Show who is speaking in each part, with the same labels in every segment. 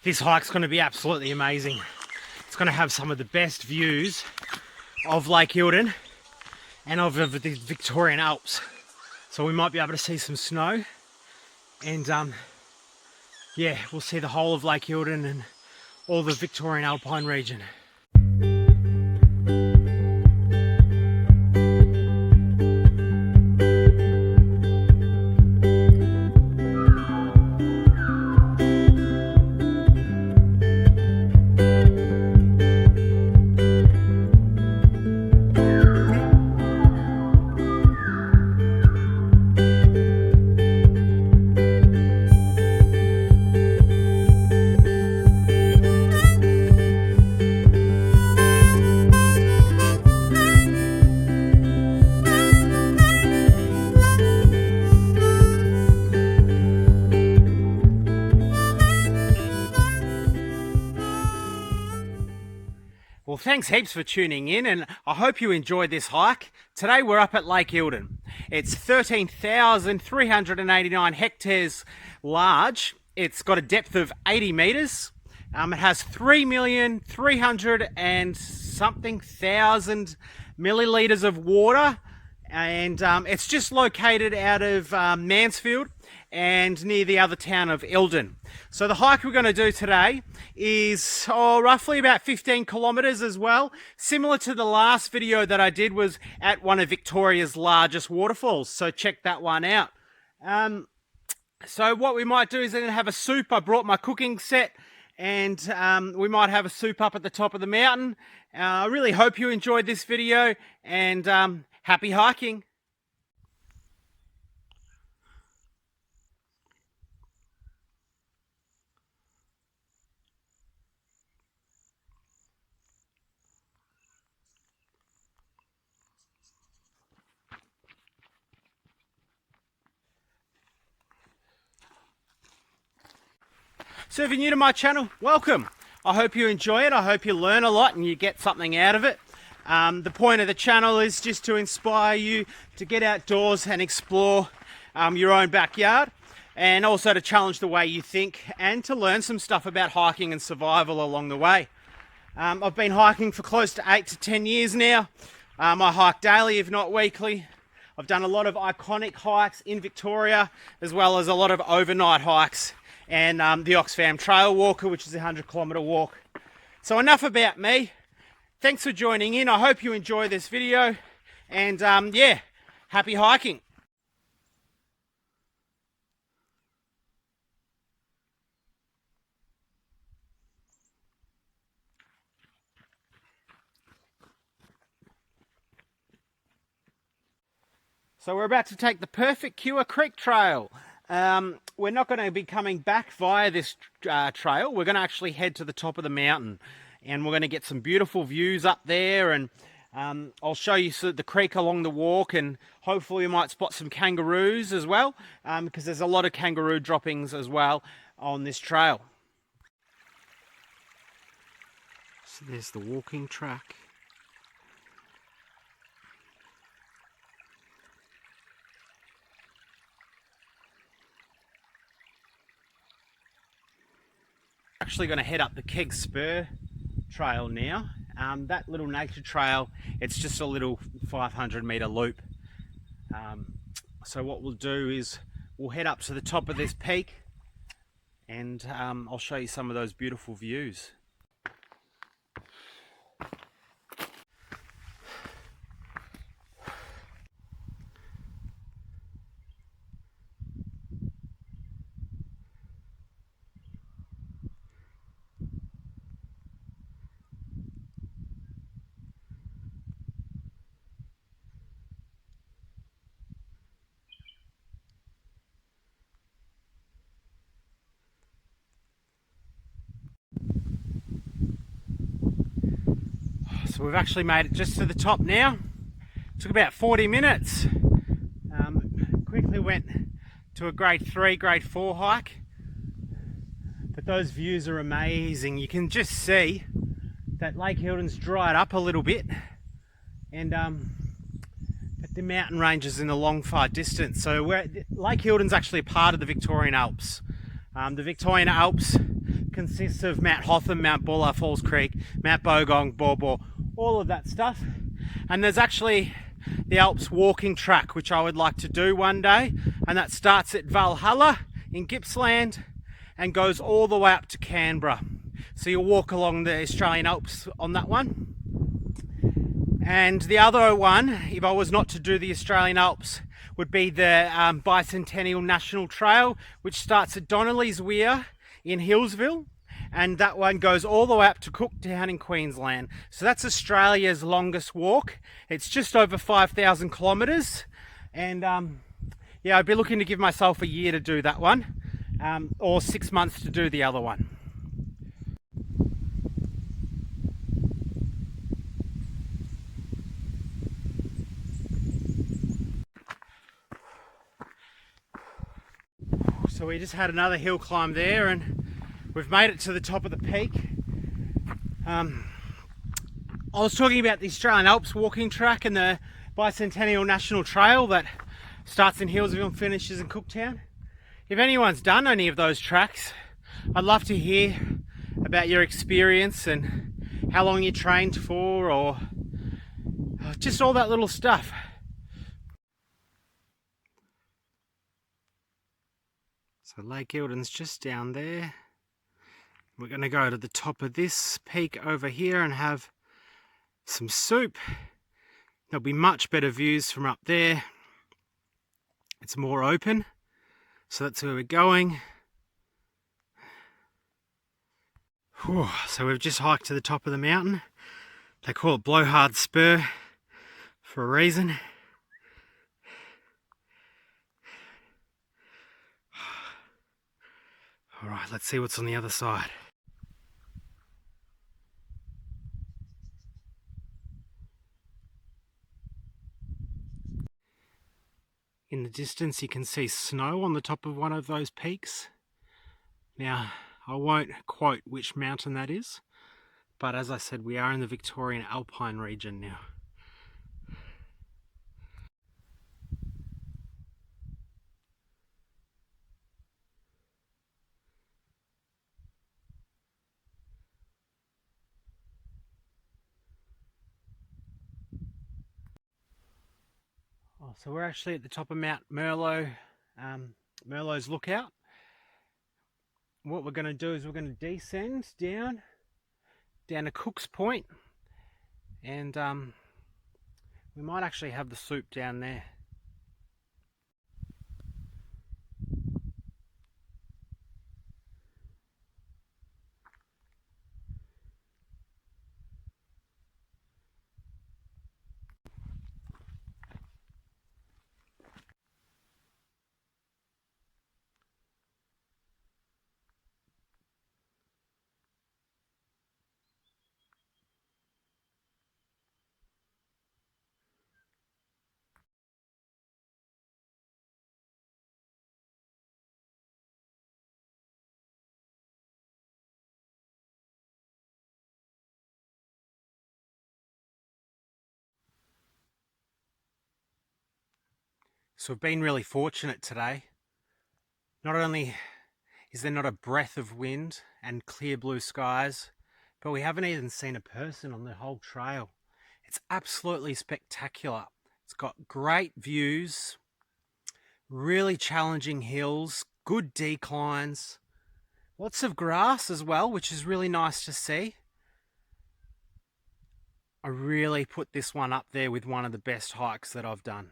Speaker 1: This hike's going to be absolutely amazing. It's going to have some of the best views of Lake Eildon and of the Victorian Alps. So we might be able to see some snow, and yeah, we'll see the whole of Lake Eildon and all the Victorian Alpine region. Well, thanks heaps for tuning in, and I hope you enjoyed this hike. Today we're up at Lake Eildon. It's 13,389 hectares large. It's got a depth of 80 metres. It has 3,300,000 and something thousand millilitres of water, and it's just located out of Mansfield and near the other town of Eildon. So the hike we're going to do today is roughly about 15 kilometres as well. Similar to the last video that I did was at one of Victoria's largest waterfalls. So check that one out. So what we might do is then have a soup. I brought my cooking set, and we might have a soup up at the top of the mountain. I really hope you enjoyed this video, and happy hiking. So if you're new to my channel, welcome. I hope you enjoy it. I hope you learn a lot and you get something out of it. The point of the channel is just to inspire you to get outdoors and explore your own backyard, and also to challenge the way you think and to learn some stuff about hiking and survival along the way. I've been hiking for close to 8 to 10 years now. I hike daily, if not weekly. I've done a lot of iconic hikes in Victoria, as well as a lot of overnight hikes, and the Oxfam Trail Walker, which is a 100-kilometre walk. So enough about me. Thanks for joining in. I hope you enjoy this video, and yeah, happy hiking. So we're about to take the Perfect Cure Creek Trail. We're not going to be coming back via this trail. We're going to actually head to the top of the mountain, and we're going to get some beautiful views up there, and I'll show you the creek along the walk, and hopefully we might spot some kangaroos as well, because there's a lot of kangaroo droppings as well on this trail. So there's the walking track. Actually going to head up the Keg Spur trail now. That little nature trail, it's just a little 500-metre loop. So what we'll do is we'll head up to the top of this peak, and I'll show you some of those beautiful views. So we've actually made it just to the top now. It took about 40 minutes. Quickly went to a grade 3, grade 4 hike. But those views are amazing. You can just see that Lake Eildon's dried up a little bit, and but the mountain ranges in the long far distance. So Lake Eildon's actually a part of the Victorian Alps. The Victorian Alps consists of Mount Hotham, Mount Buller, Falls Creek, Mount Bogong, Baw Baw, all of that stuff. And there's actually the Alps walking track, which I would like to do one day, and that starts at Valhalla in Gippsland and goes all the way up to Canberra. So you'll walk along the Australian Alps on that one. And the other one, if I was not to do the Australian Alps, would be the Bicentennial National Trail, which starts at Donnelly's Weir in Hillsville, and that one goes all the way up to Cooktown in Queensland. So that's Australia's longest walk. It's just over 5,000 kilometres, and yeah, I'd be looking to give myself a year to do that one, or 6 months to do the other one. So we just had another hill climb there, and we've made it to the top of the peak. I was talking about the Australian Alps walking track and the Bicentennial National Trail that starts in Hillsville and finishes in Cooktown. If anyone's done any of those tracks, I'd love to hear about your experience and how long you trained for, or just all that little stuff. So Lake Eildon's just down there. We're going to go to the top of this peak over here and have some soup. There'll be much better views from up there. It's more open, so that's where we're going. Whew. So we've just hiked to the top of the mountain. They call it Blowhard Spur for a reason. All right, let's see what's on the other side. In the distance you can see snow on the top of one of those peaks. Now, I won't quote which mountain that is, but as I said, we are in the Victorian Alpine region now. So we're actually at the top of Mount Merlo, Merlo's Lookout. What we're going to do is we're going to descend down to Cook's Point, and we might actually have the soup down there. So we've been really fortunate today. Not only is there not a breath of wind and clear blue skies, but we haven't even seen a person on the whole trail. It's absolutely spectacular. It's got great views, really challenging hills, good declines, lots of grass as well, which is really nice to see. I really put this one up there with one of the best hikes that I've done.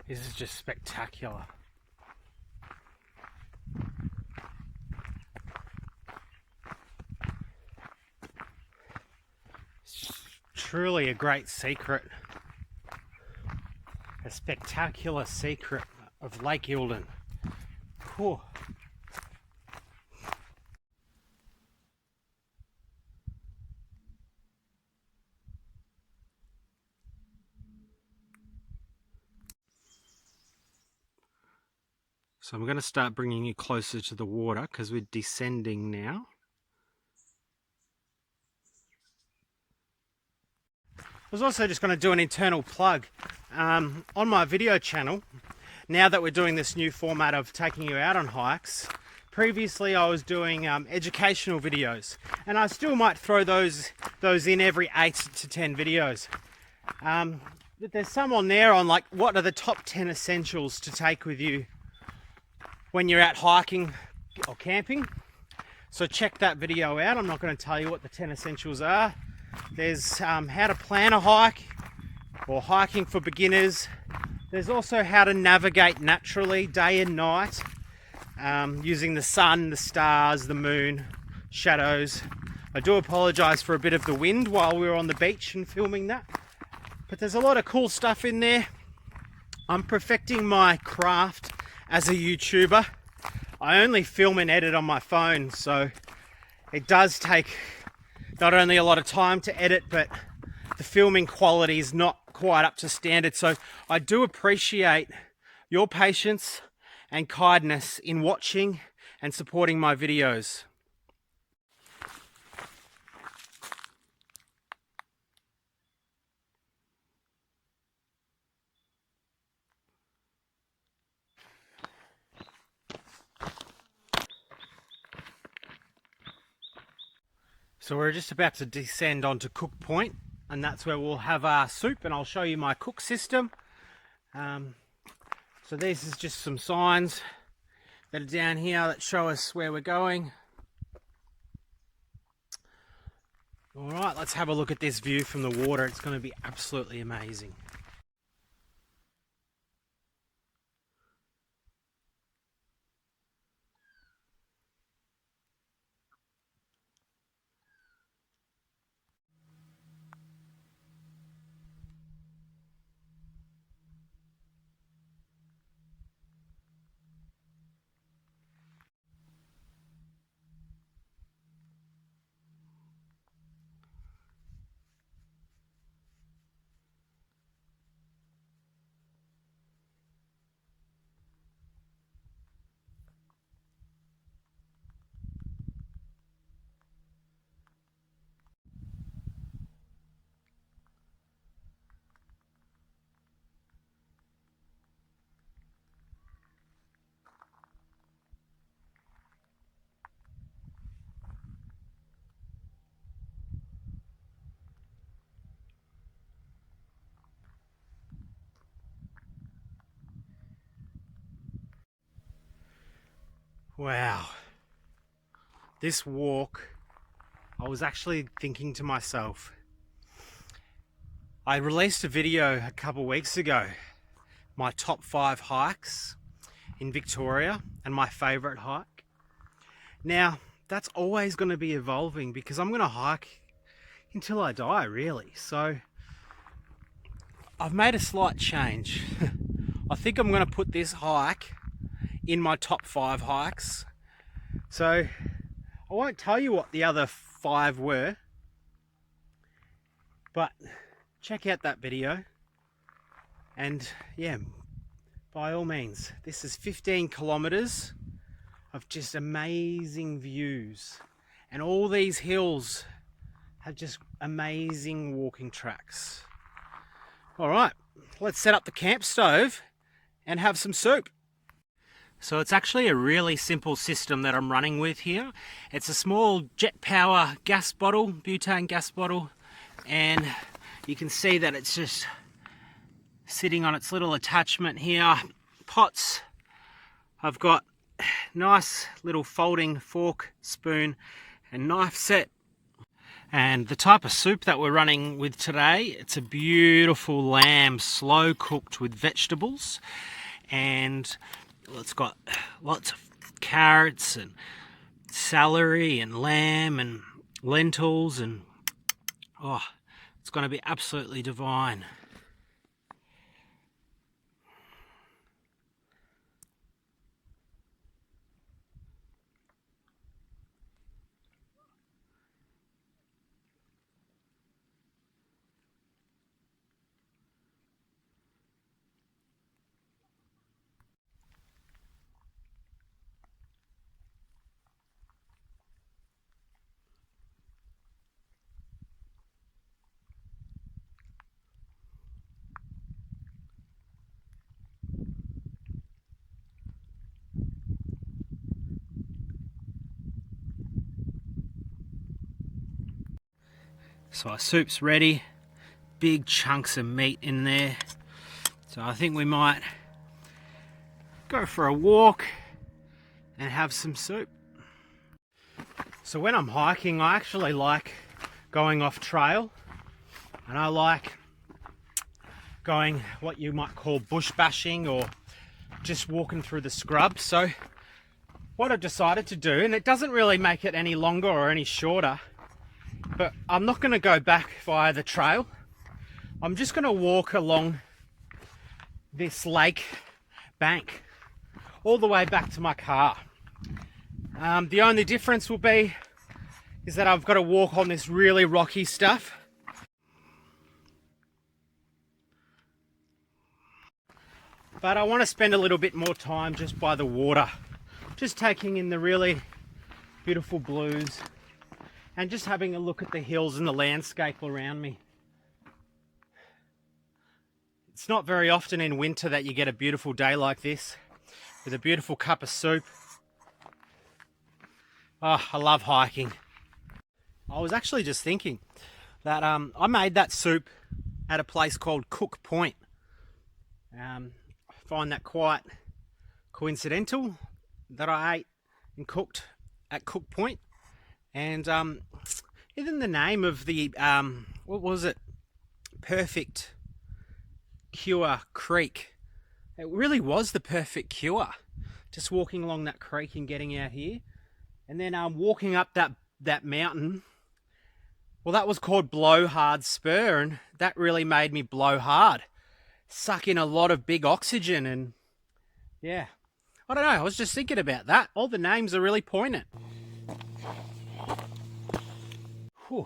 Speaker 1: This is just spectacular. It's truly a great secret. A spectacular secret of Lake Eildon. Whew. So I'm going to start bringing you closer to the water because we're descending now. I was also just going to do an internal plug on my video channel. Now that we're doing this new format of taking you out on hikes, previously I was doing educational videos, and I still might throw those in every 8 to 10 videos. But there's some on there on like what are the top 10 essentials to take with you when you're out hiking or camping. So check that video out. I'm not going to tell you what the 10 essentials are. There's how to plan a hike or hiking for beginners. There's also how to navigate naturally day and night using the sun, the stars, the moon, shadows. I do apologize for a bit of the wind while we were on the beach and filming that. But there's a lot of cool stuff in there. I'm perfecting my craft as a YouTuber. I only film and edit on my phone, so it does take not only a lot of time to edit, but the filming quality is not quite up to standard. So I do appreciate your patience and kindness in watching and supporting my videos. So we're just about to descend onto Cook Point, and that's where we'll have our soup, and I'll show you my cook system. So this is just some signs that are down here that show us where we're going. All right, let's have a look at this view from the water. It's going to be absolutely amazing. Wow. This walk, I was actually thinking to myself, I released a video a couple weeks ago, my top 5 hikes in Victoria and my favourite hike. Now, that's always going to be evolving because I'm going to hike until I die, really. So I've made a slight change. I think I'm going to put this hike in my top 5 hikes. So I won't tell you what the other 5 were, but check out that video. And yeah, by all means, this is 15 kilometers of just amazing views, and all these hills have just amazing walking tracks. All right, let's set up the camp stove and have some soup. So it's actually a really simple system that I'm running with here. It's a small jet power gas bottle, butane gas bottle, and you can see that it's just sitting on its little attachment here. Pots, I've got nice little folding fork, spoon and knife set. And the type of soup that we're running with today, it's a beautiful lamb slow cooked with vegetables, and it's got lots of carrots and celery and lamb and lentils, and oh, it's going to be absolutely divine. So our soup's ready. Big chunks of meat in there. So I think we might go for a walk and have some soup. So when I'm hiking, I actually like going off trail, and I like going what you might call bush bashing or just walking through the scrub. So what I've decided to do, and it doesn't really make it any longer or any shorter, but I'm not going to go back via the trail. I'm just going to walk along this lake bank all the way back to my car. The only difference will be is that I've got to walk on this really rocky stuff. But I want to spend a little bit more time just by the water, just taking in the really beautiful blues and just having a look at the hills and the landscape around me. It's not very often in winter that you get a beautiful day like this with a beautiful cup of soup. Oh, I love hiking. I was actually just thinking that I made that soup at a place called Cook Point. I find that quite coincidental that I ate and cooked at Cook Point. And even the name of the, what was it? Perfect Cure Creek. It really was the perfect cure. Just walking along that creek and getting out here. And then walking up that mountain. Well, that was called Blowhard Spur, and that really made me blow hard. Suck in a lot of big oxygen, and yeah. I don't know, I was just thinking about that. All the names are really poignant. Whew.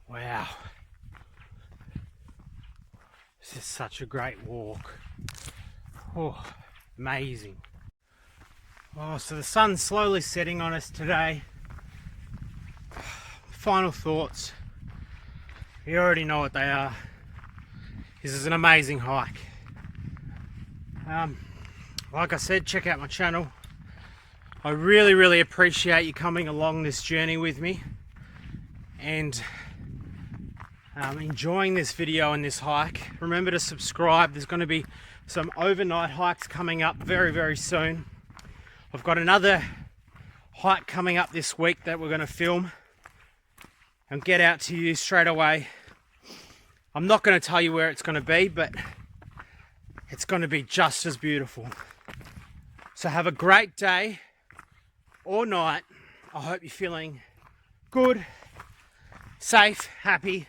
Speaker 1: Wow. This is such a great walk. Oh, amazing. Oh, so the sun's slowly setting on us today. Final thoughts. You already know what they are. This is an amazing hike. Like I said, check out my channel. I really appreciate you coming along this journey with me and enjoying this video and this hike. Remember to subscribe. There's going to be some overnight hikes coming up very soon. I've got another hike coming up this week that we're going to film and get out to you straight away. I'm not going to tell you where it's going to be, but it's going to be just as beautiful. So have a great day or night. I hope you're feeling good, safe, happy.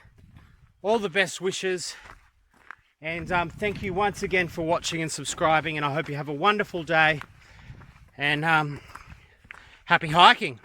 Speaker 1: All the best wishes. And thank you once again for watching and subscribing. And I hope you have a wonderful day. And happy hiking.